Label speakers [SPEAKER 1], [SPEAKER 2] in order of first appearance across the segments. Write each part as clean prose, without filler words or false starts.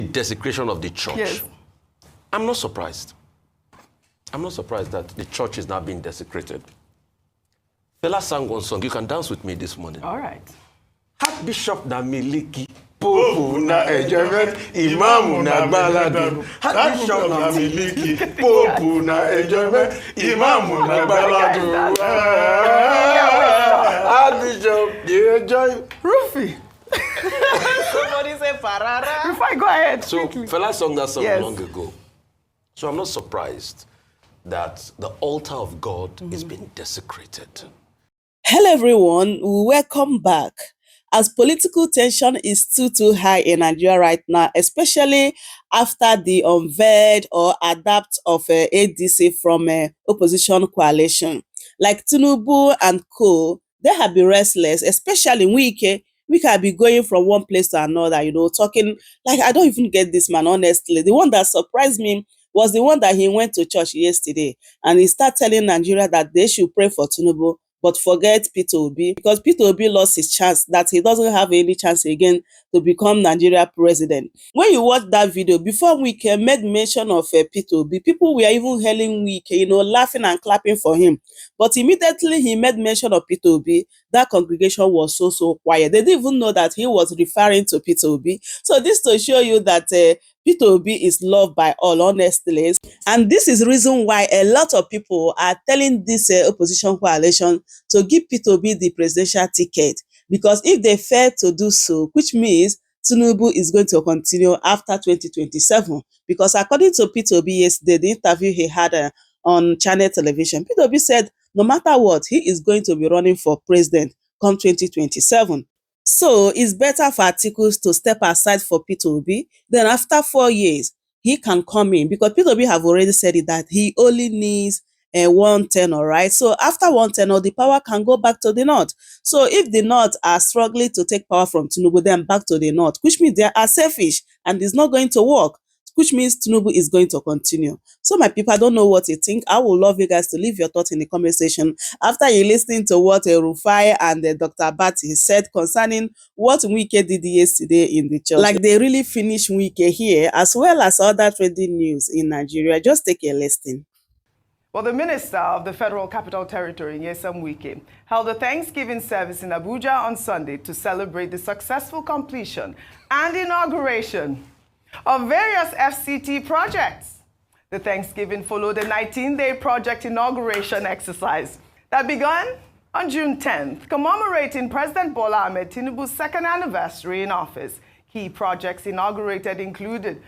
[SPEAKER 1] Desecration of the church.
[SPEAKER 2] Yes.
[SPEAKER 1] I'm not surprised. I'm not surprised that the church is now being desecrated. Fela sang one song. You can dance with me this morning.
[SPEAKER 2] All right.
[SPEAKER 1] Bishop na miliki, Pope na enjoyment, Imam na baladu. Bishop na miliki, Pope na enjoyment, Imam na baladu. Bishop, you enjoy.
[SPEAKER 2] Rufai.
[SPEAKER 3] Somebody say Parara.
[SPEAKER 2] Rufai, go ahead.
[SPEAKER 1] So Fela sung that song
[SPEAKER 2] Yes.
[SPEAKER 1] long ago. So I'm not surprised that the altar of God is being desecrated.
[SPEAKER 4] Hello everyone, welcome back. As political tension is too high in Nigeria right now, especially after the unveiled or adapt of ADC from opposition coalition. Like Tinubu and co, they have been restless, especially Wike. Wike have been going from one place to another, talking like, I don't even get this man, honestly. The one that surprised me was the one that he went to church yesterday and he started telling Nigeria that they should pray for Tinubu, but forget Peter Obi, because Peter Obi lost his chance, that he doesn't have any chance again to become Nigeria president. When you watch that video, before Wike made mention of Peter Obi, people were even hailing Wike, laughing and clapping for him. But immediately he made mention of Peter Obi, that congregation was so quiet. They didn't even know that he was referring to Peter Obi. So this to show you that Peter Obi is loved by all, honestly. And this is the reason why a lot of people are telling this opposition coalition to give Peter Obi the presidential ticket. Because if they fail to do so, which means Tinubu is going to continue after 2027. Because according to Peter Obi yesterday, the interview he had on channel television, Peter Obi said no matter what, he is going to be running for president come 2027. So it's better for Articles to step aside for Peter Obi. Then after 4 years, he can come in, because Peter Obi have already said it that he only needs one tenor, right? So after one tenor, the power can go back to the North. So if the North are struggling to take power from Tinubu, then back to the North, which means they are selfish and it's not going to work, which means Tinubu is going to continue. So my people, I don't know what you think. I would love you guys to leave your thoughts in the comment section after you listening to what Rufai and Dr. Abati said concerning what Wike did yesterday in the church. Like they really finished Wike here, as well as other trending news in Nigeria. Just take a listen.
[SPEAKER 2] Well, the Minister of the Federal Capital Territory, Nyesom Wike, held a Thanksgiving service in Abuja on Sunday to celebrate the successful completion and inauguration of various FCT projects. The Thanksgiving followed a 19-day project inauguration exercise that began on June 10th, commemorating President Bola Ahmed Tinubu's second anniversary in office. Key projects inaugurated included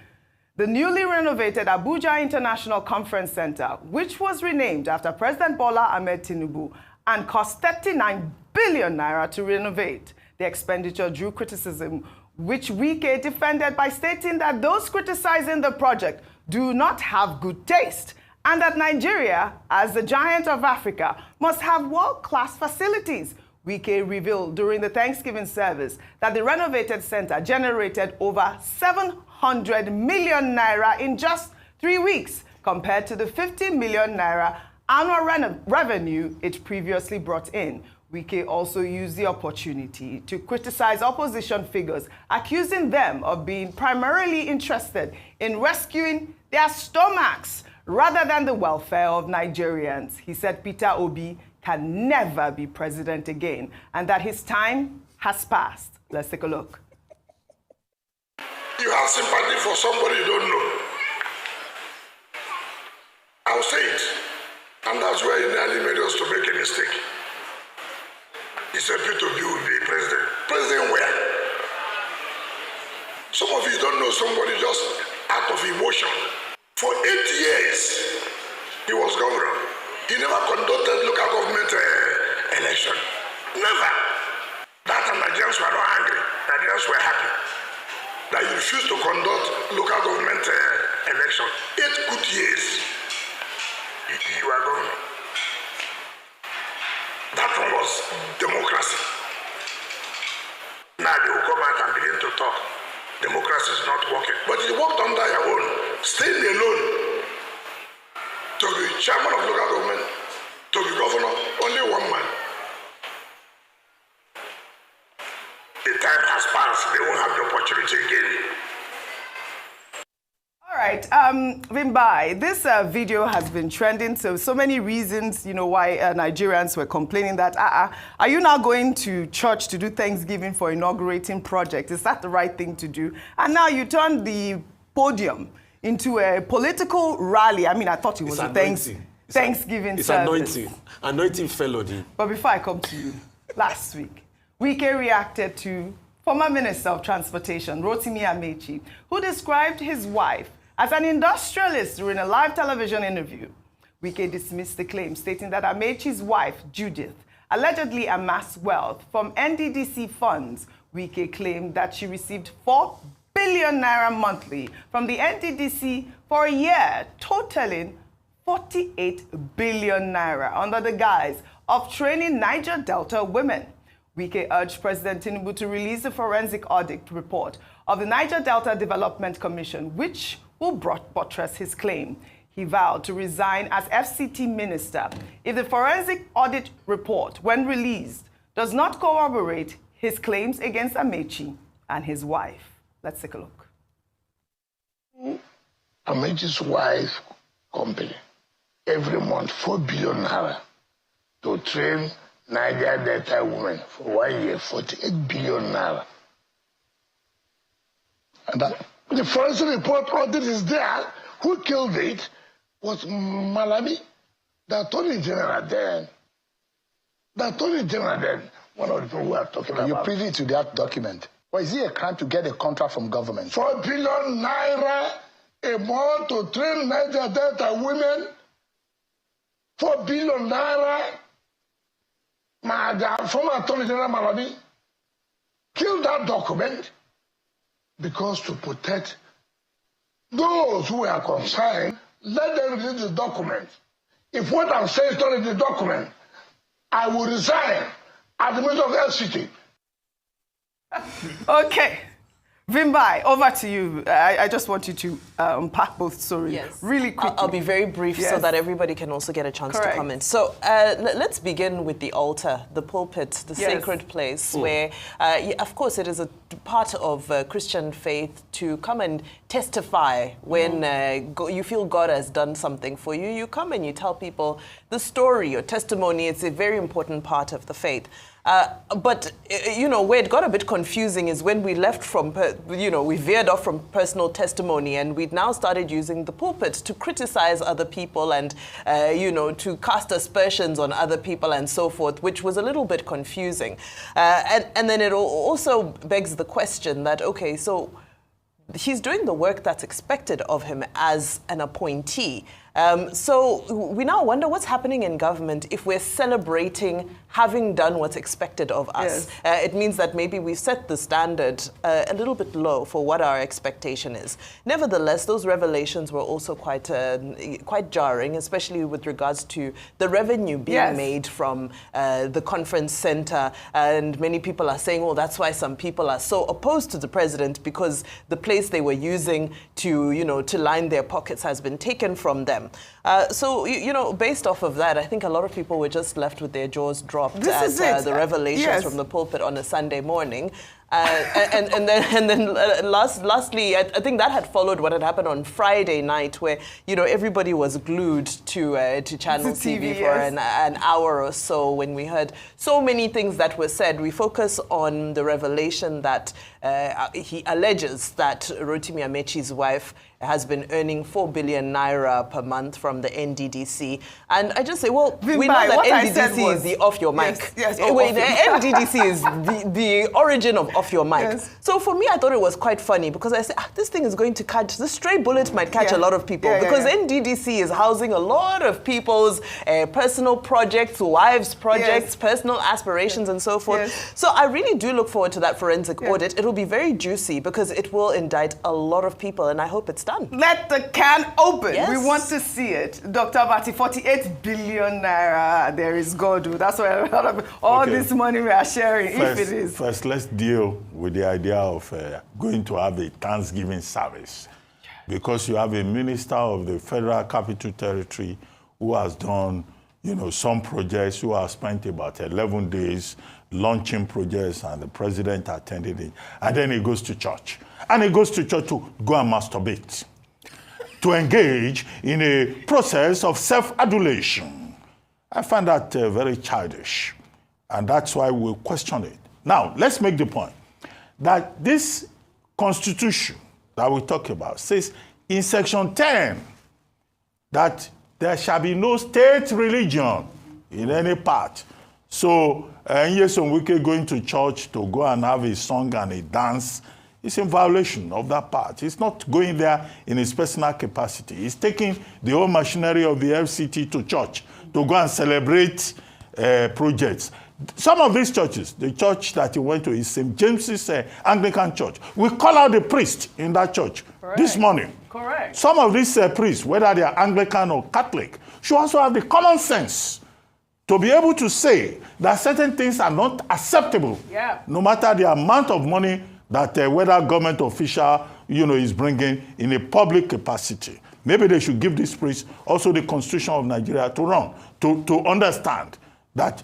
[SPEAKER 2] the newly renovated Abuja International Conference Center, which was renamed after President Bola Ahmed Tinubu and cost 39 billion naira to renovate. The expenditure drew criticism, which Wike defended by stating that those criticizing the project do not have good taste, and that Nigeria, as the giant of Africa, must have world-class facilities. Wike revealed during the Thanksgiving service that the renovated center generated over 700 million naira in just 3 weeks, compared to the 50 million naira annual revenue it previously brought in. Wike also used the opportunity to criticize opposition figures, accusing them of being primarily interested in rescuing their stomachs rather than the welfare of Nigerians. He said Peter Obi can never be president again and that his time has passed. Let's take a look.
[SPEAKER 5] You have sympathy for somebody you don't know. I'll say it. And that's where he nearly made us to make a mistake. He said Peter Obi will be president. President where? Some of you don't know somebody just out of emotion. For 8 years, he was governor. He never conducted local government election. Never. That time Nigerians were not angry. Nigerians were happy that he refused to conduct local government election. 8 good years, you were governor. That one was democracy. Now they will come out and begin to talk. Democracy is not working. But he worked under your own, staying alone. To be chairman of local government, to be governor, only one man. The time has passed, they won't have the opportunity again.
[SPEAKER 2] right, Wimbai, this video has been trending, so many reasons, why Nigerians were complaining that, are you now going to church to do Thanksgiving for inaugurating projects? Is that the right thing to do? And now you turn the podium into a political rally. I mean, I thought it was Thanksgiving service.
[SPEAKER 1] It's anointing felony.
[SPEAKER 2] But before I come to you, last week, Wike reacted to former Minister of Transportation, Rotimi Amaechi, who described his wife as an industrialist during a live television interview. Wike dismissed the claim, stating that Amaechi's wife, Judith, allegedly amassed wealth from NDDC funds. Wike claimed that she received 4 billion naira monthly from the NDDC for a year, totaling 48 billion naira under the guise of training Niger Delta women. Wike urged President Tinubu to release the forensic audit report of the Niger Delta Development Commission, which will buttress his claim. He vowed to resign as FCT minister if the forensic audit report, when released, does not corroborate his claims against Amaechi and his wife. Let's take a look.
[SPEAKER 5] Amaechi's wife company, every month 4 billion naira to train Niger Delta women for 1 year, 48 billion naira. And the forensic report audit is there. Who killed it was Malami, the Attorney General then. The Attorney General then, one of the people who are talking about.
[SPEAKER 6] Are you privy to that document? Or is it a crime to get a contract from government?
[SPEAKER 5] 4 billion naira a month to train Niger Delta women. 4 billion naira. The former Attorney General Malami killed that document because to protect those who are concerned, let them read the document. If what I'm saying is not in the document, I will resign as the Minister of FCT.
[SPEAKER 2] Okay. Vimbai, over to you. I just want you to unpack both stories really quickly.
[SPEAKER 3] I'll be very brief so that everybody can also get a chance to comment. So let's begin with the altar, the pulpit, the sacred place where, of course, it is a part of Christian faith to come and testify when you feel God has done something for you. You come and you tell people the story, your testimony. It's a very important part of the faith. But, where it got a bit confusing is when we left from, we veered off from personal testimony and we'd now started using the pulpit to criticize other people and, to cast aspersions on other people and so forth, which was a little bit confusing. And then it also begs the question that, okay, so he's doing the work that's expected of him as an appointee. So we now wonder what's happening in government if we're celebrating having done what's expected of us. It means that maybe we've set the standard a little bit low for what our expectation is. Nevertheless, those revelations were also quite jarring, especially with regards to the revenue being made from the conference center. And many people are saying, well, that's why some people are so opposed to the president, because the place they were using to, to line their pockets has been taken from them. So, based off of that, I think a lot of people were just left with their jaws dropped at the revelations from the pulpit on a Sunday morning. And then lastly, I think that had followed what had happened on Friday night, where everybody was glued to Channel TV for an hour or so. When we heard so many things that were said, we focus on the revelation that he alleges that Rotimi Amaechi's wife has been earning 4 billion naira per month from the NDDC. And I just say, well, we know that NDDC is the off your mic. NDDC is the origin of off your mic. So for me, I thought it was quite funny because I said, this thing is going to catch, the stray bullet might catch a lot of people because NDDC is housing a lot of people's personal projects, wives' projects, personal aspirations and so forth. So I really do look forward to that forensic audit. It'll be very juicy because it will indict a lot of people and I hope it's done.
[SPEAKER 2] Let the can open. We want to see it. Dr. Abati, 48 billion naira, there is God. That's why a lot of all this money we are sharing, if it is.
[SPEAKER 7] First, let's deal with the idea of going to have a Thanksgiving service. Because you have a minister of the Federal Capital Territory who has done, some projects, who has spent about 11 days launching projects, and the president attended it. And then he goes to church. And he goes to church to go and masturbate. to engage in a process of self-adulation. I find that very childish, and that's why we question it. Now, let's make the point that this constitution that we talk about says in section 10 that there shall be no state religion in any part. So, Nyesom Wike going to church to go and have a song and a dance is in violation of that part. He's not going there in his personal capacity. He's taking the whole machinery of the FCT to church to go and celebrate projects. Some of these churches, the church that he went to is St. James's Anglican Church. We call out the priest in that church this morning.
[SPEAKER 2] Correct.
[SPEAKER 7] Some of these priests, whether they are Anglican or Catholic, should also have the common sense to be able to say that certain things are not acceptable, no matter the amount of money that whether government official, is bringing in a public capacity. Maybe they should give this priest also the Constitution of Nigeria to run, to understand that,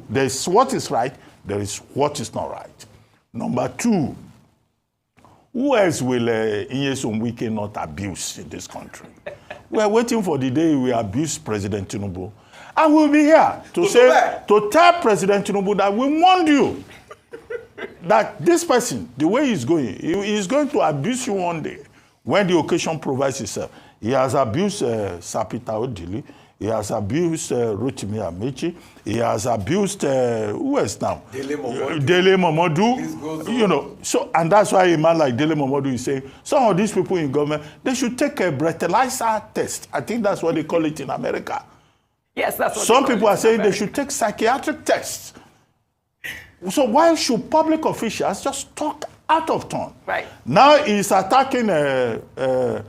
[SPEAKER 7] there's what is right, there is what is not right. Number two, who else will Nyesom Wike not abuse in this country? We are waiting for the day we abuse President Tinubu. And we'll be here to tell President Tinubu that we warned you that this person, the way he's going to abuse you one day when the occasion provides itself. He has abused Sapita Odili. He has abused Rotimi Amaechi. He has abused, who else now? Dele Momodu. So, and that's why a man like Dele Momodu is saying, some of these people in government, they should take a breathalyzer test. I think that's what they call it in America.
[SPEAKER 2] Yes, that's what
[SPEAKER 7] some people are saying they should take psychiatric tests. So why should public officials just talk out of turn?
[SPEAKER 2] Right.
[SPEAKER 7] Now he's attacking Rotimi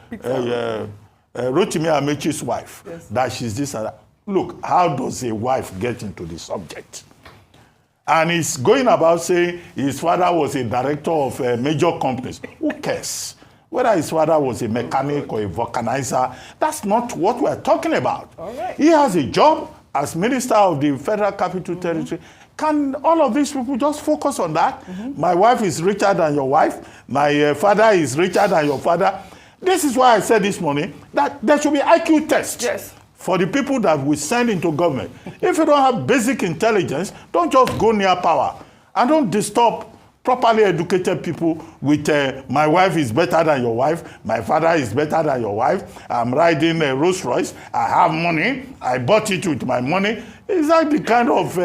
[SPEAKER 7] Amaechi's wife, that she's this and that. Look, how does a wife get into the subject? And he's going about saying his father was a director of major companies. Who cares? Whether his father was a mechanic or a vulcanizer, that's not what we're talking about.
[SPEAKER 2] All right.
[SPEAKER 7] He has a job as Minister of the Federal Capital Territory. Can all of these people just focus on that? My wife is richer than your wife. My father is richer than your father. This is why I said this morning that there should be IQ tests for the people that we send into government. If you don't have basic intelligence, don't just go near power. And don't disturb properly educated people with my wife is better than your wife, my father is better than your wife, I'm riding a Rolls Royce, I have money, I bought it with my money. Is that the kind of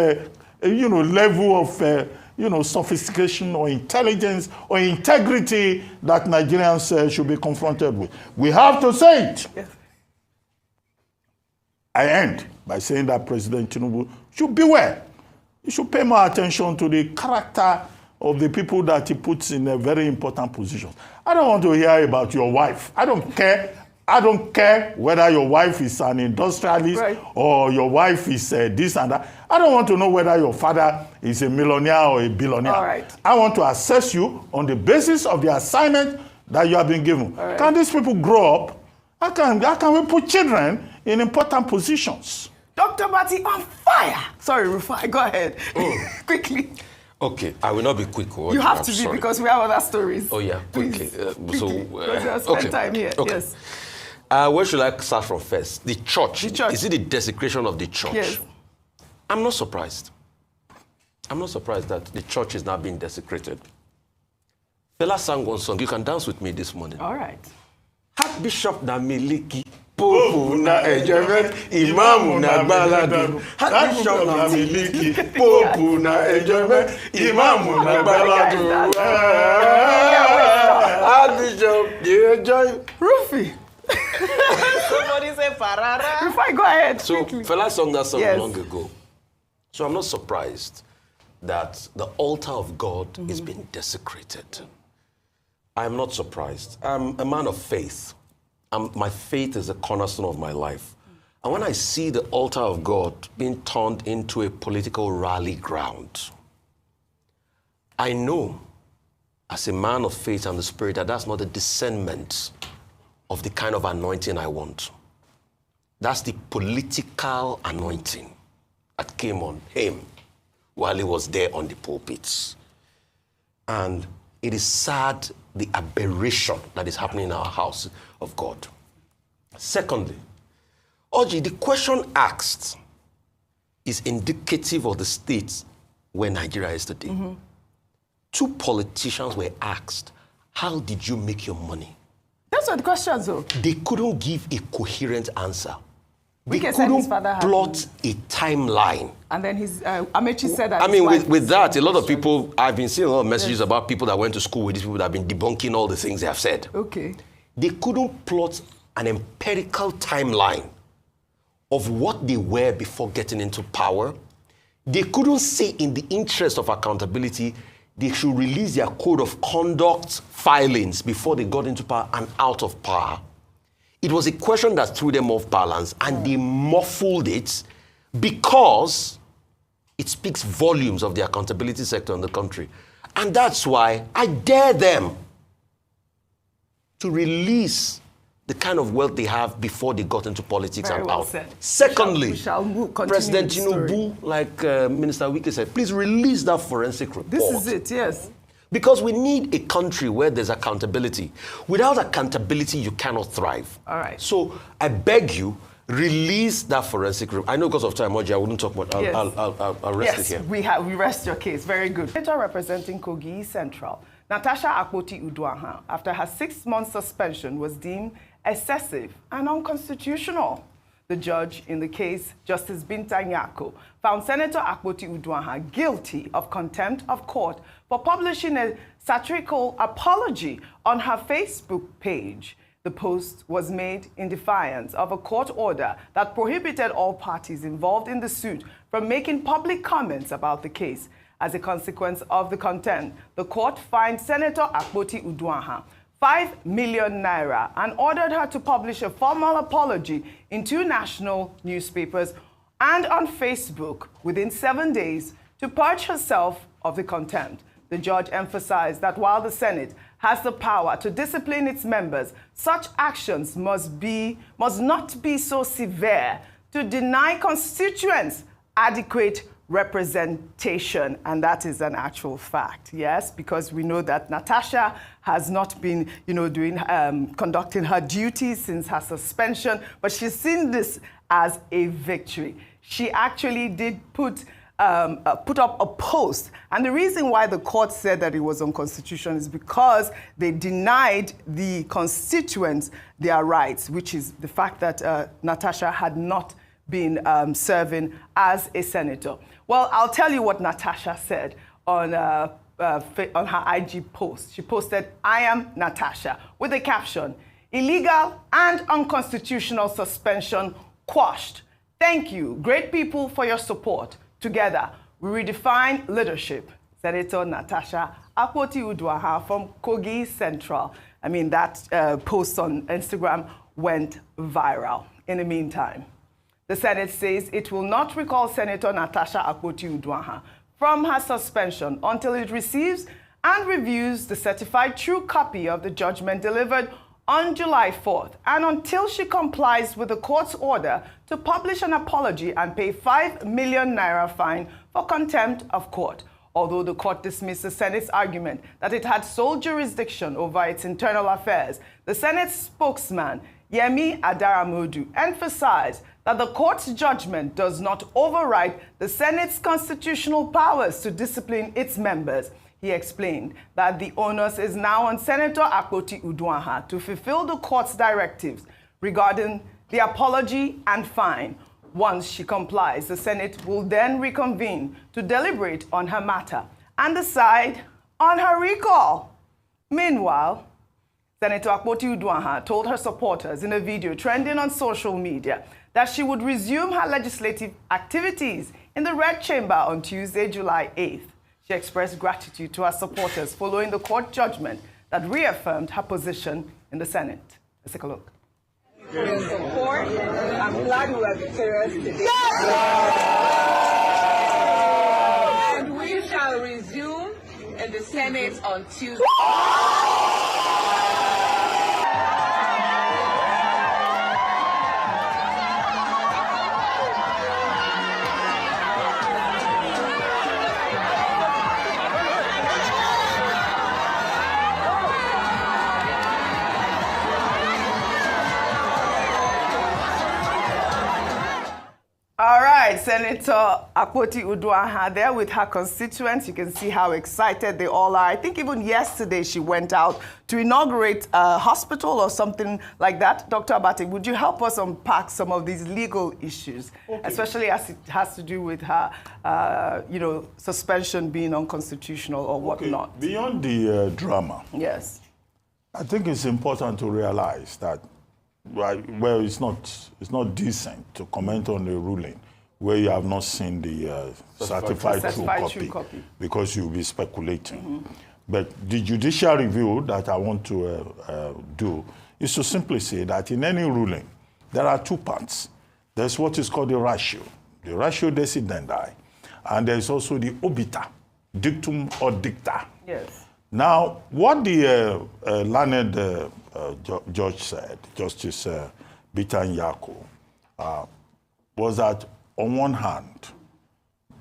[SPEAKER 7] level of sophistication or intelligence or integrity that Nigerians should be confronted with? We have to say it.
[SPEAKER 2] Yes.
[SPEAKER 7] I end by saying that President Tinubu should beware. He should pay more attention to the character of the people that he puts in a very important position. I don't want to hear about your wife. I don't care. I don't care whether your wife is an industrialist or your wife is this and that. I don't want to know whether your father is a millionaire or a billionaire.
[SPEAKER 2] All right.
[SPEAKER 7] I want to assess you on the basis of the assignment that you have been given.
[SPEAKER 2] Right.
[SPEAKER 7] Can these people grow up? How can we put children in important positions?
[SPEAKER 2] Dr. Abati on fire. Sorry, Rufai, go ahead. Quickly.
[SPEAKER 1] Okay, I will not be quick.
[SPEAKER 2] You have to be because we have other stories.
[SPEAKER 1] Oh, yeah,
[SPEAKER 2] please.
[SPEAKER 1] Okay.
[SPEAKER 2] Spend time here.
[SPEAKER 1] Okay.
[SPEAKER 2] Yes.
[SPEAKER 1] Where should I start from first? The church. Is it the desecration of the church?
[SPEAKER 2] Yes.
[SPEAKER 1] I'm not surprised. I'm not surprised that the church is now being desecrated. Fela sang one song. You can dance with me this morning.
[SPEAKER 2] All right.
[SPEAKER 1] Archbishop na miliki, Pope na enjoyment, Imam na baladu. Archbishop na miliki, Pope na enjoyment, Imam na baladu. Archbishop, you enjoy.
[SPEAKER 2] Rufai.
[SPEAKER 3] Somebody say parara.
[SPEAKER 2] Rufai, go ahead.
[SPEAKER 1] So Fela sung that song
[SPEAKER 2] Yes.
[SPEAKER 1] long ago. So I'm not surprised that the altar of God is being desecrated. I'm not surprised. I'm a man of faith. My faith is the cornerstone of my life. And when I see the altar of God being turned into a political rally ground, I know as a man of faith and the spirit that that's not the discernment of the kind of anointing I want. That's the political anointing that came on him while he was there on the pulpits. And it is sad, the aberration that is happening in our house of God. Secondly, Oji, the question asked is indicative of the state where Nigeria is today. Mm-hmm. 2 politicians were asked, how did you make your money?
[SPEAKER 2] That's what the questions though.
[SPEAKER 1] They couldn't give a coherent answer. They
[SPEAKER 2] Wike said his
[SPEAKER 1] couldn't
[SPEAKER 2] father had
[SPEAKER 1] plot a timeline.
[SPEAKER 2] And then his Amaechi said that.
[SPEAKER 1] I mean, with that, a lot of people, I've been seeing a lot of messages about people that went to school with these people that have been debunking all the things they have said.
[SPEAKER 2] Okay.
[SPEAKER 1] They couldn't plot an empirical timeline of what they were before getting into power. They couldn't say, in the interest of accountability, they should release their code of conduct filings before they got into power and out of power. It was a question that threw them off balance, and they muffled it because it speaks volumes of the accountability sector in the country. And that's why I dare them to release the kind of wealth they have before they got into politics.
[SPEAKER 2] Very
[SPEAKER 1] and
[SPEAKER 2] well
[SPEAKER 1] out.
[SPEAKER 2] said.
[SPEAKER 1] Secondly,
[SPEAKER 2] we shall
[SPEAKER 1] President Tinubu, like Minister Wike said, please release that forensic report.
[SPEAKER 2] This is it, yes.
[SPEAKER 1] Because we need a country where there's accountability. Without accountability, you cannot thrive.
[SPEAKER 2] All right.
[SPEAKER 1] So I beg you, release that forensic report. I know because of time, Oji, I wouldn't talk much. I'll rest it here.
[SPEAKER 2] Yes, we rest your case. Very good. Senator representing Kogi Central, Natasha Akpoti Uduaghan, after her 6-month suspension, was deemed excessive and unconstitutional. The judge in the case, Justice Binta Nyako, found Senator Akpoti Uduaghan guilty of contempt of court for publishing a satirical apology on her Facebook page. The post was made in defiance of a court order that prohibited all parties involved in the suit from making public comments about the case. As a consequence of the contempt, the court fined Senator Akpoti Uduaghan 5 million naira and ordered her to publish a formal apology in 2 national newspapers and on Facebook within 7 days to purge herself of the contempt. The judge emphasized that while the Senate has the power to discipline its members, such actions must not be so severe to deny constituents adequate representation, and that is an actual fact, yes, because we know that Natasha has not been, conducting her duties since her suspension, but she's seen this as a victory. She actually did put up a post, and the reason why the court said that it was unconstitutional is because they denied the constituents their rights, which is the fact that Natasha had not been serving as a senator. Well, I'll tell you what Natasha said on her IG post. She posted, "I am Natasha," with the caption, "Illegal and unconstitutional suspension quashed. Thank you, great people, for your support. Together, we redefine leadership." Senator Natasha Akpoti Uduaghan from Kogi Central. I mean, that post on Instagram went viral. In the meantime, the Senate says it will not recall Senator Natasha Akpoti Uduaghan from her suspension until it receives and reviews the certified true copy of the judgment delivered on July 4th, and until she complies with the court's order to publish an apology and pay 5 million naira fine for contempt of court. Although the court dismissed the Senate's argument that it had sole jurisdiction over its internal affairs, the Senate spokesman, Yemi Adaramodu, emphasized that the court's judgment does not override the Senate's constitutional powers to discipline its members. He explained that the onus is now on Senator Akpoti Uduaghan to fulfill the court's directives regarding the apology and fine. Once she complies, the Senate will then reconvene to deliberate on her matter and decide on her recall. Meanwhile, Senator Akpoti Uduaghan told her supporters in a video trending on social media that she would resume her legislative activities in the Red Chamber on Tuesday, July 8th. She expressed gratitude to her supporters following the court judgment that reaffirmed her position in the Senate. Let's take a look.
[SPEAKER 8] Your support. I'm glad we were victorious today. And we shall resume in the Senate on Tuesday.
[SPEAKER 2] right, Senator Akpoti Uduaha there with her constituents. You can see how excited they all are. I think even yesterday she went out to inaugurate a hospital or something like that. Dr. Abati, would you help us unpack some of these legal issues, especially as it has to do with her, suspension being unconstitutional or whatnot?
[SPEAKER 7] Beyond the drama,
[SPEAKER 2] yes,
[SPEAKER 7] I think it's important to realize that, well, it's not decent to comment on a ruling where you have not seen the certified true copy because you'll be speculating. But the judicial review that I want to do is to simply say that in any ruling, there are two parts. There's what is called the ratio decidendi, and there's also the obiter, dictum or dicta.
[SPEAKER 2] Yes.
[SPEAKER 7] Now, what the learned judge said, Justice Bitan Yako, was that on one hand,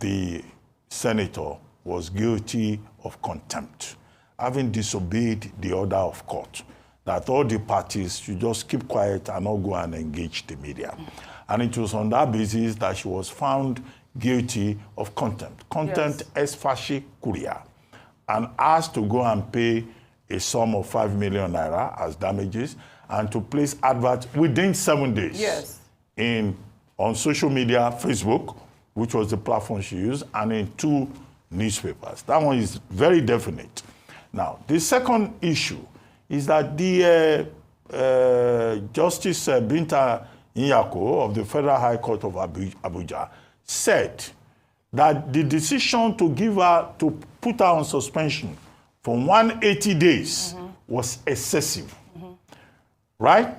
[SPEAKER 7] the senator was guilty of contempt, having disobeyed the order of court, that all the parties should just keep quiet and not go and engage the media. And it was on that basis that she was found guilty of contempt. Contempt es facie curia, and asked to go and pay a sum of 5 million naira as damages and to place adverts within 7 days on social media, Facebook, which was the platform she used, and in 2 newspapers. That one is very definite. Now, the second issue is that the Justice Binta Nyako of the Federal High Court of Abuja said that the decision to to put her on suspension for 180 days was excessive, right?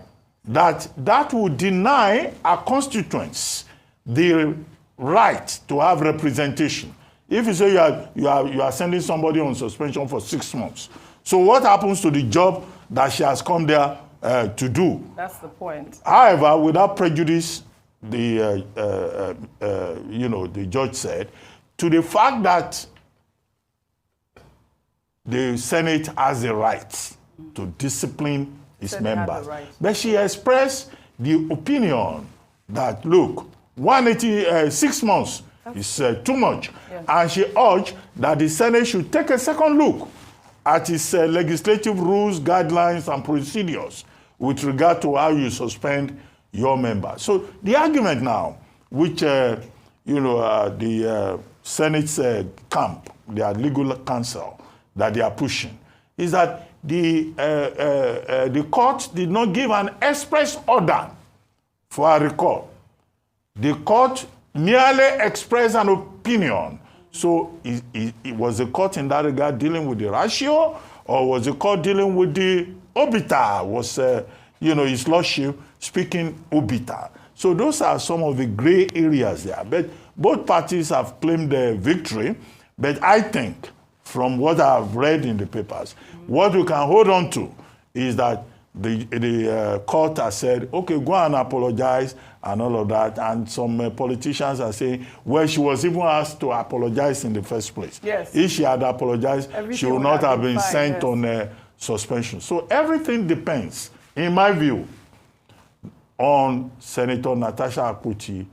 [SPEAKER 7] That would deny our constituents the right to have representation. If you say you are sending somebody on suspension for 6 months, so what happens to the job that she has come there to do?
[SPEAKER 2] That's the point.
[SPEAKER 7] However, without prejudice, the judge said, to the fact that the Senate has the right to discipline its members. But she expressed the opinion that, look, 6 months is too much. Yes. And she urged that the Senate should take a second look at its legislative rules, guidelines, and procedures with regard to how you suspend your members. So the argument now, which the Senate's camp, their legal counsel, that they are pushing, is that the court did not give an express order for a recall. The court merely expressed an opinion. So it was the court in that regard dealing with the ratio, or was the court dealing with the obiter? Was his lordship speaking obiter? So those are some of the gray areas there. But both parties have claimed their victory. But I think, from what I've read in the papers, what we can hold on to is that the court has said, okay, go and apologize and all of that. And some politicians are saying, well, she was even asked to apologize in the first place.
[SPEAKER 2] Yes.
[SPEAKER 7] If she had apologized, she would not have been sent on suspension. So everything depends, in my view, on Senator Natasha Akpoti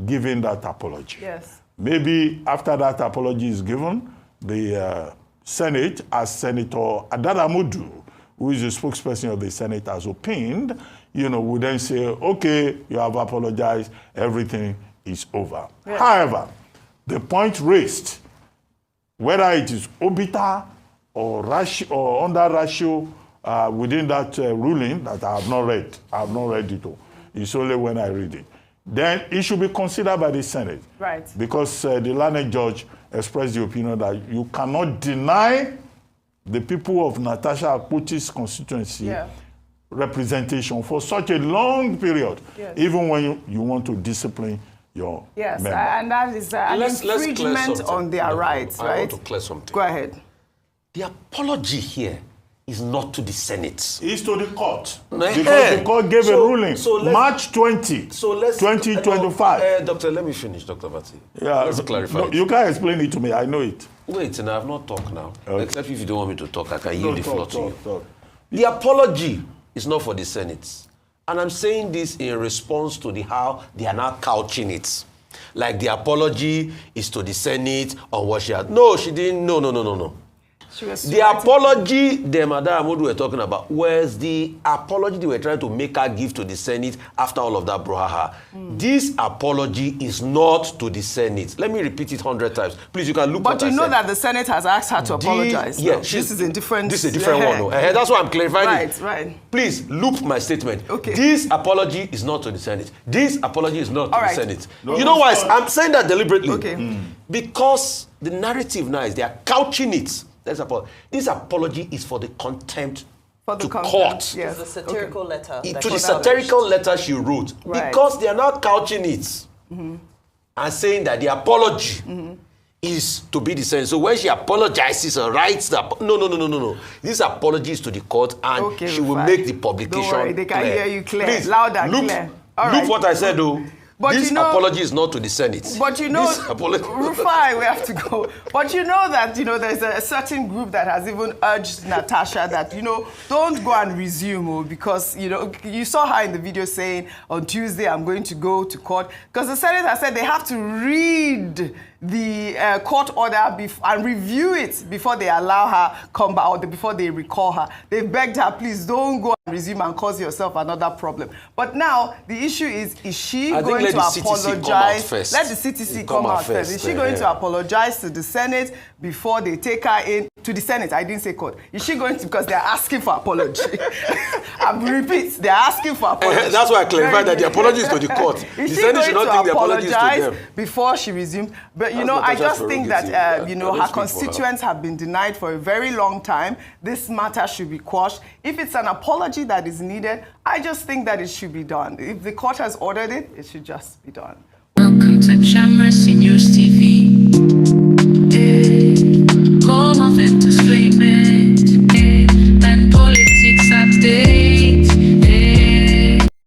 [SPEAKER 7] giving that apology.
[SPEAKER 2] Yes.
[SPEAKER 7] Maybe after that apology is given, the Senate, as Senator Adaramudu, who is the spokesperson of the Senate, has opined, would then say, okay, you have apologized, everything is over. Yes. However, the point raised, whether it is obiter or ratio or under ratio within that ruling that I have not read it all. It's only when I read it. Then it should be considered by the Senate.
[SPEAKER 2] Right.
[SPEAKER 7] Because the learned judge expressed the opinion that you cannot deny the people of Natasha Akpoti's constituency representation for such a long period, even when you want to discipline your member.
[SPEAKER 2] And that is an infringement on their rights, right?
[SPEAKER 1] I want to clear something.
[SPEAKER 2] Go ahead.
[SPEAKER 1] The apology here is not to the Senate.
[SPEAKER 7] It's to the court. Because the court gave a ruling March 20, 2025.
[SPEAKER 1] Doctor, let me finish, Dr. Abati.
[SPEAKER 7] Yeah,
[SPEAKER 1] let's clarify.
[SPEAKER 7] No, you can't explain it to me. I know it.
[SPEAKER 1] Wait, and I have not talked now.
[SPEAKER 7] Okay.
[SPEAKER 1] Except if you don't want me to talk, I can yield the floor to you. The apology is not for the Senate. And I'm saying this in response to how they are now couching it. Like the apology is to the Senate on what she had. No, she didn't. No. The apology the Madam Amodu were talking about was the apology they were trying to make her give to the Senate after all of that brouhaha. This apology is not to the Senate. Let me repeat it 100 times. Please, you can look
[SPEAKER 2] but
[SPEAKER 1] what I said.
[SPEAKER 2] But you know that the Senate has asked her to apologize.
[SPEAKER 1] Yeah,
[SPEAKER 2] this is a different...
[SPEAKER 1] This is a different one. No? That's why I'm clarifying it.
[SPEAKER 2] Right.
[SPEAKER 1] Please, loop my statement.
[SPEAKER 2] Okay.
[SPEAKER 1] This apology is not to the Senate. This apology is not to the Senate.
[SPEAKER 7] No,
[SPEAKER 1] you know why? I'm saying that deliberately.
[SPEAKER 2] Okay.
[SPEAKER 1] Because the narrative now is they are couching it. This apology is for the contempt to court.
[SPEAKER 3] Yes. It's a satirical letter.
[SPEAKER 1] To the satirical letter she wrote.
[SPEAKER 2] Right.
[SPEAKER 1] Because they are now couching it and saying that the apology is to be the same. So when she apologizes or writes that, no. This apology is to the court and she will make the publication
[SPEAKER 2] Don't worry, they can
[SPEAKER 1] clear.
[SPEAKER 2] hear you clear.
[SPEAKER 1] Please,
[SPEAKER 2] Loud and clear.
[SPEAKER 1] Look what I said though.
[SPEAKER 2] But
[SPEAKER 1] this apology is not to the Senate.
[SPEAKER 2] But you know, Rufai, we have to go. But you know that, there's a certain group that has even urged Natasha that, don't go and resume, because, you saw her in the video saying, on Tuesday, I'm going to go to court. Because the Senate has said they have to read the court order and review it before they allow her come back, or before they recall her. They begged her, please don't go and resume and cause yourself another problem. But now the issue is she going to apologize? Let the CTC come out first. Is she going to apologize to the Senate before they take her in to the Senate? I didn't say court. Is she going to, because they're asking for apology? I repeat, they're asking for apology.
[SPEAKER 1] That's why I clarified that the apology is to the court.
[SPEAKER 2] Is
[SPEAKER 1] the
[SPEAKER 2] she
[SPEAKER 1] Senate
[SPEAKER 2] going
[SPEAKER 1] should not
[SPEAKER 2] to
[SPEAKER 1] think the apology is to
[SPEAKER 2] apologize
[SPEAKER 1] them
[SPEAKER 2] before she resumes? But I just think that her constituents have been denied for a very long time. This matter should be quashed. If it's an apology that is needed, I just think that it should be done. If the court has ordered it, it should just be done.
[SPEAKER 9] Welcome to Chamber Seniors TV.